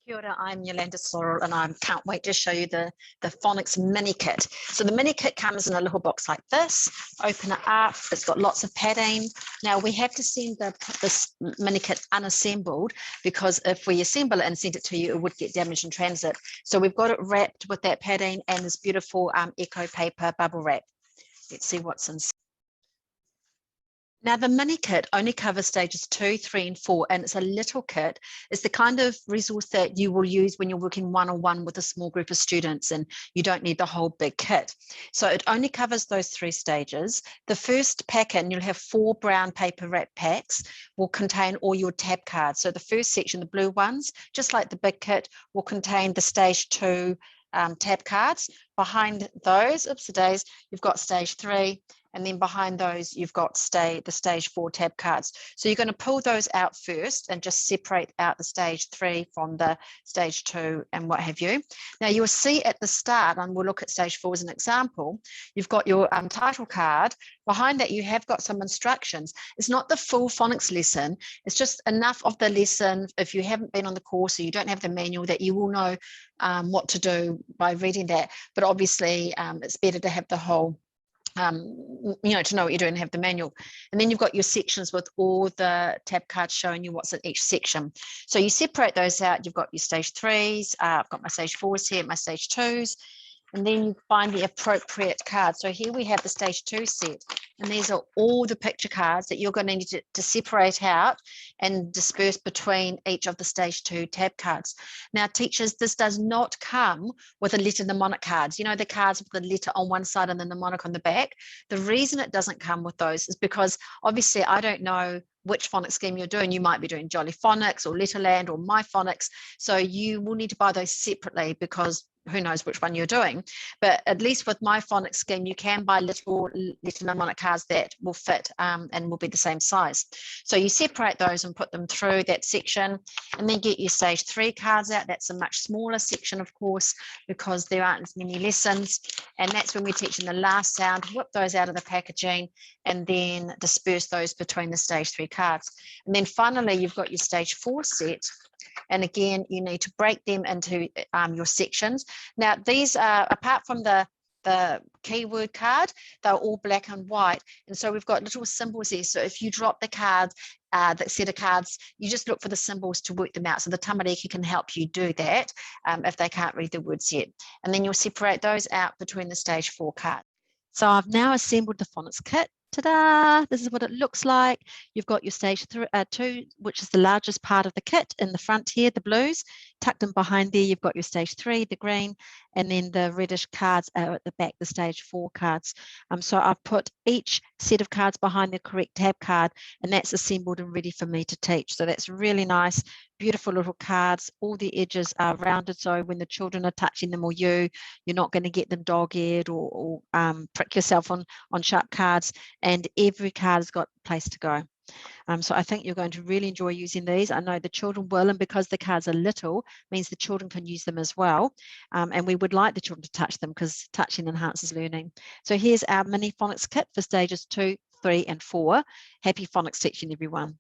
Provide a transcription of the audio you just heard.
Kia ora, I'm Yolanda Sorrell and I can't wait to show you the phonics mini kit. So the mini kit comes in a little box like this. Open it up, it's got lots of padding. Now we have to send this mini kit unassembled because if we assemble it and send it to you, it would get damaged in transit. So we've got it wrapped with that padding and this beautiful eco paper bubble wrap. Let's see what's inside. Now, the mini kit only covers stages 2, 3, and 4, and it's a little kit. It's the kind of resource that you will use when you're working one-on-one with a small group of students and you don't need the whole big kit. So it only covers those 3 stages. The first packet, and you'll have 4 brown paper wrap packs, will contain all your tab cards. So the first section, the blue ones, just like the big kit, will contain the stage 2 tab cards. Behind those, you've got stage 3. And then behind those, you've got the stage 4 tab cards. So you're going to pull those out first and just separate out the stage 3 from the stage 2 and what have you. Now you'll see at the start, and we'll look at stage 4 as an example, you've got your title card. Behind that, you have got some instructions. It's not the full phonics lesson. It's just enough of the lesson, if you haven't been on the course or you don't have the manual, that you will know what to do by reading that. But obviously, it's better to have the whole to know what you're doing and have the manual. And then you've got your sections with all the tab cards showing you what's in each section. So you separate those out. You've got your stage 3s. I've got my stage 4s here, my stage 2s. And then you find the appropriate card. So here we have the stage 2 set, and these are all the picture cards that you're going to need to separate out and disperse between each of the stage 2 tab cards. Now, teachers, this does not come with a letter mnemonic cards. You know, the cards with the letter on one side and the mnemonic on the back. The reason it doesn't come with those is because obviously I don't know which phonics scheme you're doing. You might be doing Jolly Phonics or Letterland or My Phonics. So you will need to buy those separately because who knows which one you're doing. But at least with My Phonics scheme, you can buy little letter mnemonic cards that will fit and will be the same size. So you separate those and put them through that section, and then get your stage 3 cards out. That's a much smaller section, of course, because there aren't as many lessons. And that's when we're teaching the last sound. Whip those out of the packaging and then disperse those between the stage 3 cards. And then finally, you've got your stage 4 set. And again, you need to break them into your sections. Now, these are, apart from the keyword card, they're all black and white. And so we've got little symbols there. So if you drop the cards, that set of cards, you just look for the symbols to work them out. So the tamariki can help you do that if they can't read the words yet. And then you'll separate those out between the stage 4 cards. So I've now assembled the phonics kit. Ta-da! This is what it looks like. You've got your stage 2, which is the largest part of the kit in the front here, the blues. Tucked in behind there, you've got your stage 3, the green, and then the reddish cards are at the back, the stage 4 cards. So I've put each set of cards behind the correct tab card, and that's assembled and ready for me to teach. So that's really nice, beautiful little cards. All the edges are rounded, so when the children are touching them or you're not going to get them dog-eared or prick yourself on sharp cards, and every card has got a place to go. So I think you're going to really enjoy using these. I know the children will, and because the cards are little, means the children can use them as well. And we would like the children to touch them because touching enhances learning. So here's our mini phonics kit for stages 2, 3, and 4. Happy phonics teaching, everyone.